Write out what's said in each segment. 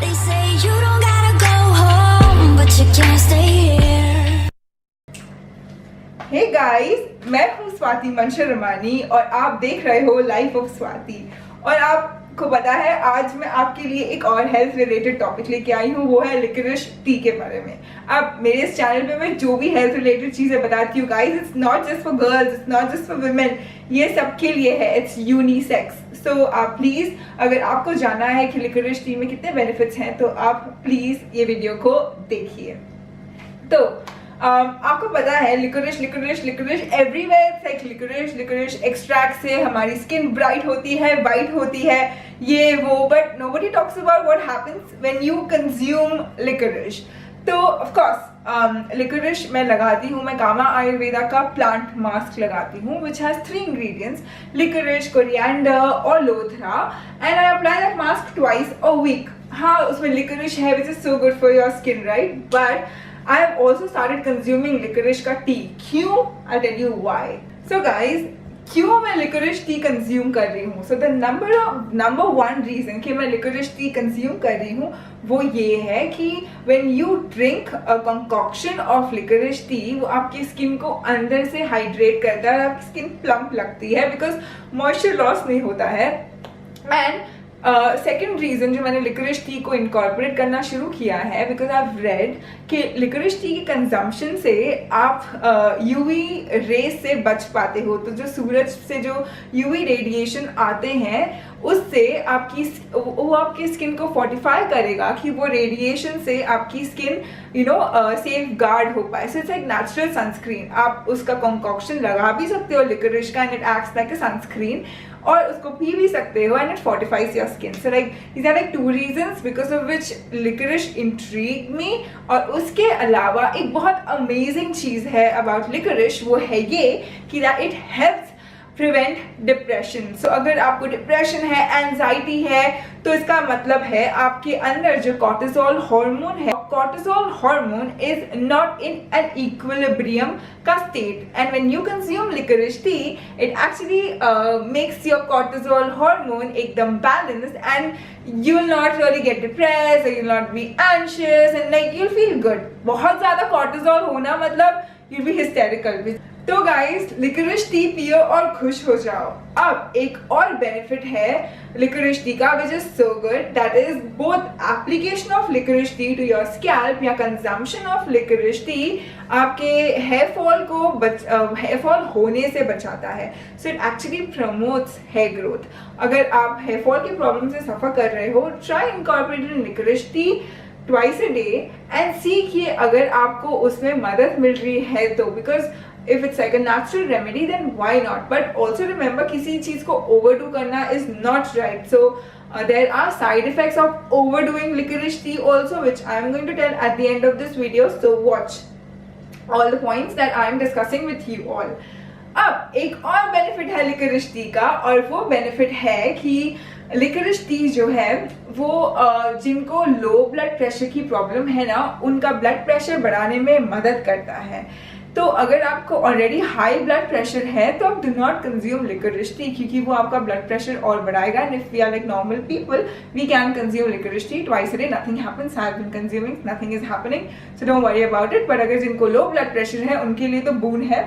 They say you don't gotta go home, but you can't stay here. Hey guys, मैं हूँ स्वाति मंशरमानी और आप देख रहे हो लाइफ ऑफ स्वाति। और आपको पता है आज मैं आपके लिए एक और हेल्थ रिलेटेड टॉपिक लेके आई हूँ, वो है लिकरिश टी के बारे में। अब मेरे इस चैनल पे मैं जो भी हेल्थ रिलेटेड चीज़ें बताती हूँ guys, it's not just for girls, it's not just for women, ये सबके लिए है, इट्स यूनिसेक्स। सो आप प्लीज़, अगर आपको जानना है कि लिकरिश टी में कितने बेनिफिट्स हैं तो आप प्लीज़ ये वीडियो को देखिए। तो आपको पता है लिकरिश लिकरिश लिकरिश एवरीवेयर, इट्स लाइक लिकरिश लिकरिश एक्सट्रैक्ट से हमारी स्किन ब्राइट होती है, वाइट होती है, ये वो, but nobody talks about what happens when you consume liquorice. तो ऑफ कोर्स लिकरिश मैं लगाती हूँ, मैं कामा आयुर्वेदा का प्लांट मास्क लगाती हूँ which has 3 ingredients, liquorice, coriander और लोथरा, and I apply that mask twice a week. हाँ, उसमें लिकरिश है which is so good for your skin, right? But I have also started consuming licorice का tea. क्यों? I'll tell you why. So guys, क्यों मैं licorice tea consume कर रही हूँ? So the number one reason कि मैं licorice tea consume कर रही हूँ वो ये है कि when you drink a concoction of licorice tea, वो आपकी स्किन को अंदर से हाइड्रेट करता है और आपकी स्किन प्लम्प लगती है बिकॉज मॉइस्चर लॉस नहीं होता है। एंड सेकेंड रीजन जो मैंने लिकरिश टी को इनकॉर्पोरेट करना शुरू किया है, बिकॉज आई हैव रेड कि लिकरिश टी के कंजम्पशन से आप यूवी रेस से बच पाते हो। तो जो सूरज से जो यूवी रेडिएशन आते हैं उससे वो आपकी स्किन को फोर्टिफाई करेगा कि वो रेडिएशन से आपकी स्किन सेफ गार्ड हो पाए। So it's like natural sunscreen. आप उसका कंकॉक्शन लगा भी सकते हो लिकरिश का, and it acts like a sunscreen, और उसको पी भी सकते हो and it fortifies your skin. So like these are like 2 reasons because of which liquorice intrigue me. और उसके अलावा एक बहुत अमेजिंग चीज़ है अबाउट लिकरिश, वो है ये कि that it helps prevent depression. So अगर आपको डिप्रेशन है, एंजाइटी है, तो इसका मतलब है आपके अंदर जो कॉर्टिसोल हार्मोन है, cortisol hormone is not in an equilibrium का state, and when you consume liquorice tea it actually makes your cortisol hormone एकदम balanced, and you will not really get depressed, you will not be anxious, and like you will feel good. बहुत ज्यादा cortisol होना मतलब you will be hysterical. तो guys, liquorice tea पियो और खुश हो जाओ। अब एक और बेनिफिट है लिकरिश टी का which is so good, that is both application of liquorice tea to your scalp या कंजम्पशन ऑफ लिकरिश टी आपके हेयर फॉल को हेयर फॉल होने से बचाता है। So it actually promotes hair growth. अगर आप हेयर फॉल की प्रॉब्लम से सफर कर रहे हो, try incorporated liquorice tea twice a day and see कि अगर आपको उसमें मदद मिल रही है तो, because if it's like a natural remedy then why not, but also remember किसी चीज को overdo करना is not right. So there are side effects of overdoing licorice tea also, which I am going to tell at the end of this video, so watch all the points that I am discussing with you all. अब एक और benefit है liquorice tea का, और वो benefit है कि लिकरिश T जो है वो जिनको लो ब्लड प्रेशर की प्रॉब्लम है ना, उनका ब्लड प्रेशर बढ़ाने में मदद करता है। तो अगर आपको ऑलरेडी हाई ब्लड प्रेशर है तो आप do not consume liquorice tea, क्योंकि वो आपका ब्लड प्रेशर और बढ़ाएगा। And if we are like normal people we can consume liquorice tea twice a day, nothing happens. I have been consuming, nothing is happening, so don't worry about it. But अगर जिनको low blood pressure है उनके लिए तो बून है,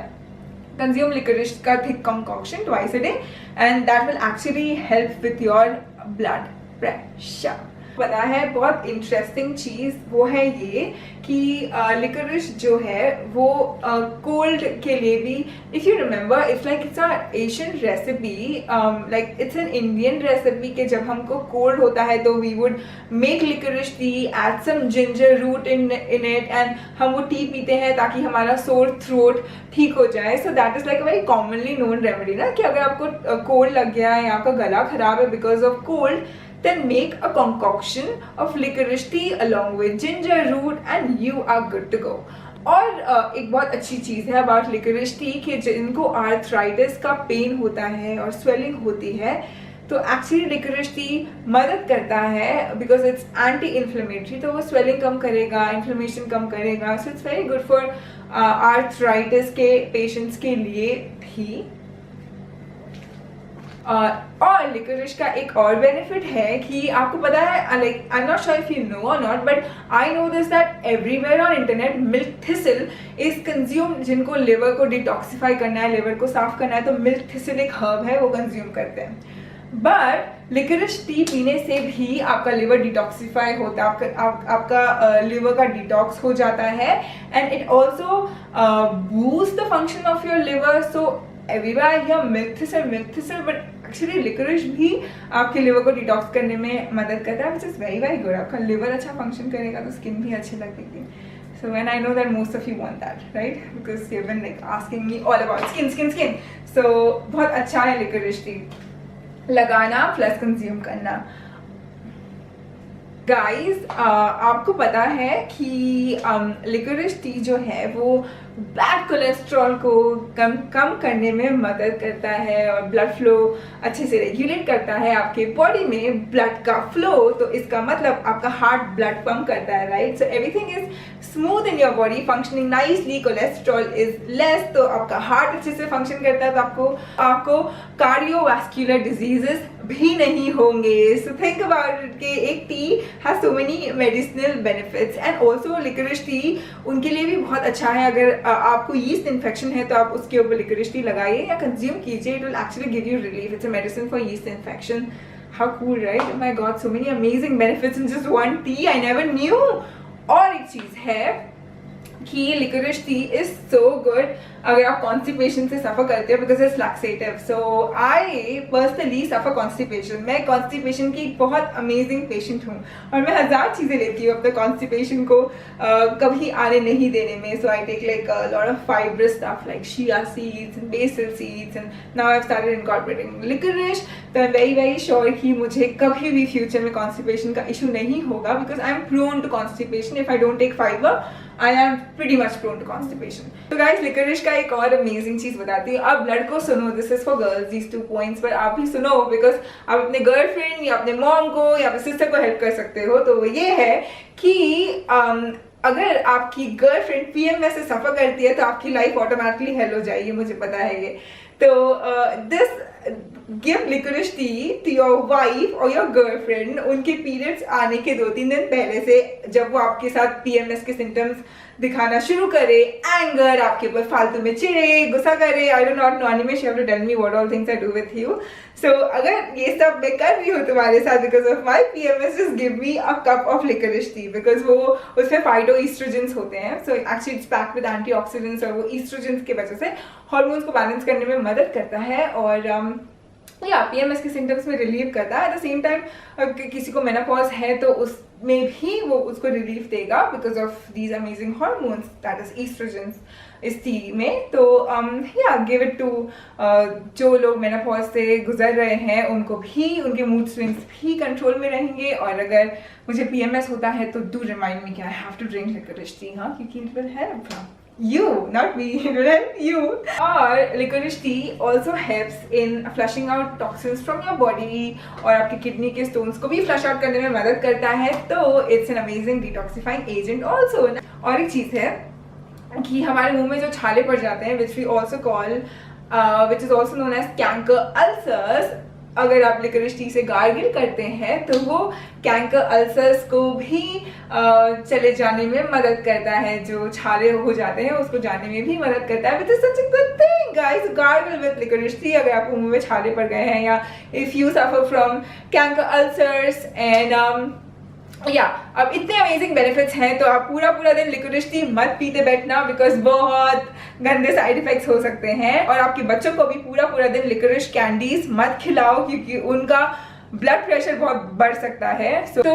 consume लिकरिश का thick concoction twice a day and that will actually help with your blood pressure. पता है बहुत इंटरेस्टिंग चीज वो है ये कि लिकरिश जो है वो कोल्ड के लिए भी, if you remember it's like it's a Asian recipe, like it's an Indian recipe कि जब हमको कोल्ड होता है तो we would make liquorice tea, add some ginger root in it, and हम वो टी पीते हैं ताकि हमारा सोर थ्रोट ठीक हो जाए। So that is like a very commonly known remedy ना, कि अगर आपको कोल्ड लग गया है या आपका गला खराब है because of cold, then make a concoction of licorice tea along with ginger root and you are good to go. और एक बहुत अच्छी चीज़ है अबाउट लिकरिश टी कि जिनको आर्थराइटिस का पेन होता है और स्वेलिंग होती है तो एक्चुअली लिकरिश टी मदद करता है बिकॉज इट्स एंटी इन्फ्लेमेटरी, तो वो स्वेलिंग कम करेगा, इन्फ्लेमेशन कम करेगा। So it's very good for arthritis के पेशेंट्स के लिए भी। और लिकोरिश का एक और बेनिफिट है कि आपको पता है, like I am not sure if you know और not, but I know this that everywhere on internet milk thistle is consume. जिनको लिवर को डिटॉक्सिफाई करना है, लिवर को साफ करना है, तो मिल्क थिसल एक हर्ब है, वो कंज्यूम करते हैं. बट लिकोरिश टी पीने से भी आपका लिवर डिटॉक्सिफाई होता है, आपका लिवर का डिटॉक्स हो जाता है, and it also boost the function of your liver. So everywhere here milk thistle, but actually liquorice भी आपके लिवर को डिटॉक्स करने में मदद करता है, which is very very good. आपका लिवर अच्छा फंक्शन करेगा तो स्किन भी अच्छी लगेगी. So when I know that most of you want that, right? Because you've been like asking me all about skin. So बहुत अच्छा है लिकोरिश टी लगाना प्लस कंज्यूम करना. गाइस आपको पता है कि लिकोरिश टी जो है वो बैड कोलेस्ट्रॉल को कम करने में मदद करता है और ब्लड फ्लो अच्छे से रेगुलेट करता है आपके बॉडी में ब्लड का फ्लो. तो इसका मतलब आपका हार्ट ब्लड पंप करता है, right? So everything is smooth in your body, functioning nicely, cholesterol is less, तो आपका हार्ट अच्छे से फंक्शन करता है, तो आपको कार्डियोवैस्कुलर डिजीजेस भी नहीं होंगे. सो थिंक अबाउट इट कि एक tea has so many medicinal benefits, and also liquorice tea उनके लिए भी बहुत अच्छा है. अगर आपको यीस्ट इन्फेक्शन है तो आप उसके ऊपर लिकोरिश टी लगाइए या कंज्यूम कीजिए. It will actually give you relief. It's a medicine for yeast infection. How cool, right? Oh my God, so many amazing benefits in just one tea. I never knew. और एक चीज है कि लिकोरिश T is so good अगर आप constipation से सफ़र करते हो, because it's laxative. So I personally suffer constipation. मैं कॉन्स्टिपेशन की बहुत अमेजिंग पेशेंट हूँ और मैं 1000 चीज़ें लेती हूँ अपने कॉन्स्टिपेशन को कभी आने नहीं देने में. So I take like lot of fibrous stuff like chia seeds and basil seeds, and now I have started incorporating liquorice. तो I am very very sure कि मुझे कभी भी फ्यूचर में कॉन्स्टिपेशन का इशू नहीं होगा, because I am prone to constipation. If I don't take fibre I am pretty much prone to constipation. तो गाइस लिकोरिश का एक और अमेजिंग चीज बताती हूँ. अब लड़कों सुनो, this is for girls, these 2 points, पर आप भी सुनो, बिकॉज आप अपने गर्लफ्रेंड या अपने मॉम को या अपने सिस्टर को हेल्प कर सकते हो. तो ये है कि अगर आपकी गर्लफ्रेंड पीएमएस से सफर करती है तो आपकी लाइफ ऑटोमेटिकली हेल हो जाएगी, मुझे पता है ये. तो this give liquorice tea to your wife और योर गर्लफ्रेंड उनके पीरियड्स आने के 2-3 दिन पहले से, जब वो आपके साथ पीएमएस के सिम्टम्स दिखाना शुरू करे, एंगर, आपके ऊपर फालतू में चिड़े, गुस्सा करे. I don't not know, Animesh, you have to tell me what all things I do with you. So अगर ये सब मैं कर रही हूँ तुम्हारे साथ because of my PMS, just give me a cup of liquorice tea, because वो उसमें फाइटोएस्ट्रोजेंस होते हैं. So actually it's packed with antioxidants, और वो एस्ट्रोजेंस की वजह से हार्मोन्स को बैलेंस करने में मदद करता है और या पीएमएस के सिम्टम्स में रिलीव करता है. एट द सेम टाइम किसी को मेनोपॉज है तो उसमें भी वो उसको रिलीफ देगा because of these amazing hormones, that is oestrogens इस टी में. तो या गिव इट टू जो लोग मेनोपॉज से गुजर रहे हैं, उनको भी उनके मूड स्विंग्स भी कंट्रोल में रहेंगे. और अगर मुझे पीएमएस होता है तो डू रिमाइंड मी कि I have to drink liquorice tea, हाँ, क्योंकि it will help you, not me, it will help you. और licorice tea also helps in flushing out toxins from your body और आपके kidney के stones को भी flush out करने में मदद करता है. तो it's an amazing detoxifying agent also. और एक चीज़ है कि हमारे मुंह में जो छाले पड़ जाते हैं, which we also call, which is also known as canker ulcers, अगर आप लिकोरिश टी से गार्गिल करते हैं तो वो कैंकर अल्सर्स को भी चले जाने में मदद करता है. जो छाले हो जाते हैं उसको जाने में भी मदद करता है. Which is such a good thing guys, gargle with liquorice tea अगर आपको मुंह में छाले पड़ गए हैं, या if you suffer from canker ulcers and या अब इतने अमेजिंग बेनिफिट्स हैं. तो आप पूरा दिन लिकोरिश टी मत पीते बैठना, बिकॉज बहुत गंदे साइड इफेक्ट्स हो सकते हैं. और आपके बच्चों को भी पूरा दिन लिकोरिश कैंडीज मत खिलाओ, क्योंकि उनका ब्लड प्रेशर बहुत बढ़ सकता है. तो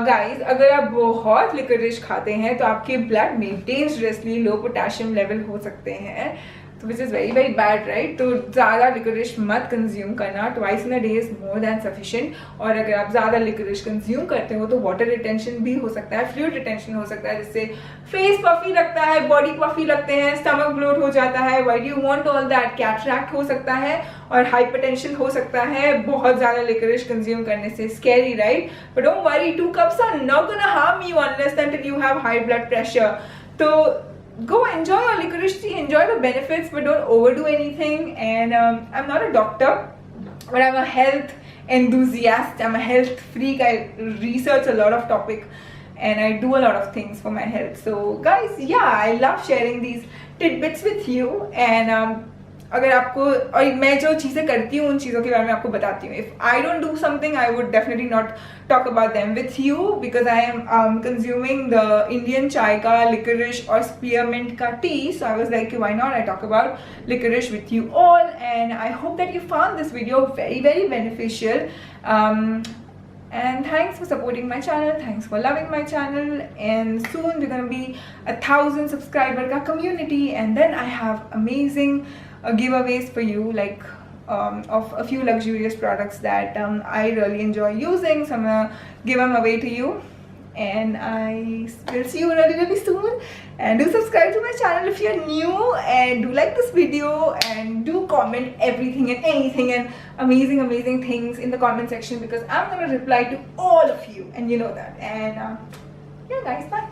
गाइज अगर आप बहुत लिकोरिश खाते हैं तो आपके ब्लड में डेंजरसली लो पोटेशियम लेवल हो सकते हैं, which is very very bad, right? तो ज़्यादा लिकोरिश मत कंज्यूम करना. Twice in a day is more than sufficient. और अगर आप ज़्यादा लिकोरिश कंज्यूम करते हो तो वाटर रिटेंशन भी हो सकता है, फ्लूइड रिटेंशन हो सकता है, जिससे फेस पफी लगता है, बॉडी पफी लगते हैं, स्टमक ब्लोट हो जाता है. Why do you want all that? Cataract हो सकता है और हाइपरटेंशन हो सकता है बहुत ज़्यादा लिकोरिश कंज्यूम करने से. Scary, right? But don't worry, 2 cups are not gonna harm you unless until you have high blood pressure. तो go enjoy your licorice tea, enjoy the benefits, but don't overdo anything. And I'm not a doctor, but I'm a health enthusiast, I'm a health freak. I research a lot of topic and I do a lot of things for my health. So guys, yeah, I love sharing these tidbits with you. And अगर आपको, और मैं जो चीज़ें करती हूँ उन चीज़ों के बारे में आपको बताती हूँ. If I don't do something, I would definitely not talk about them with you, because I am consuming the Indian chai ka licorice or spearmint ka tea. So I was like, why not I talk about licorice with you all. And I hope that you found this video very, very beneficial. And thanks for supporting my channel, thanks for loving my channel, and soon we're gonna be 1,000 subscriber ka community, and then I have amazing giveaways for you, like of a few luxurious products that I really enjoy using. So I'm gonna give them away to you, and I will see you really, really soon. And do subscribe to my channel if you're new, and do like this video, and do comment everything and anything and amazing things in the comment section, because I'm gonna reply to all of you, and you know that. And yeah guys, bye.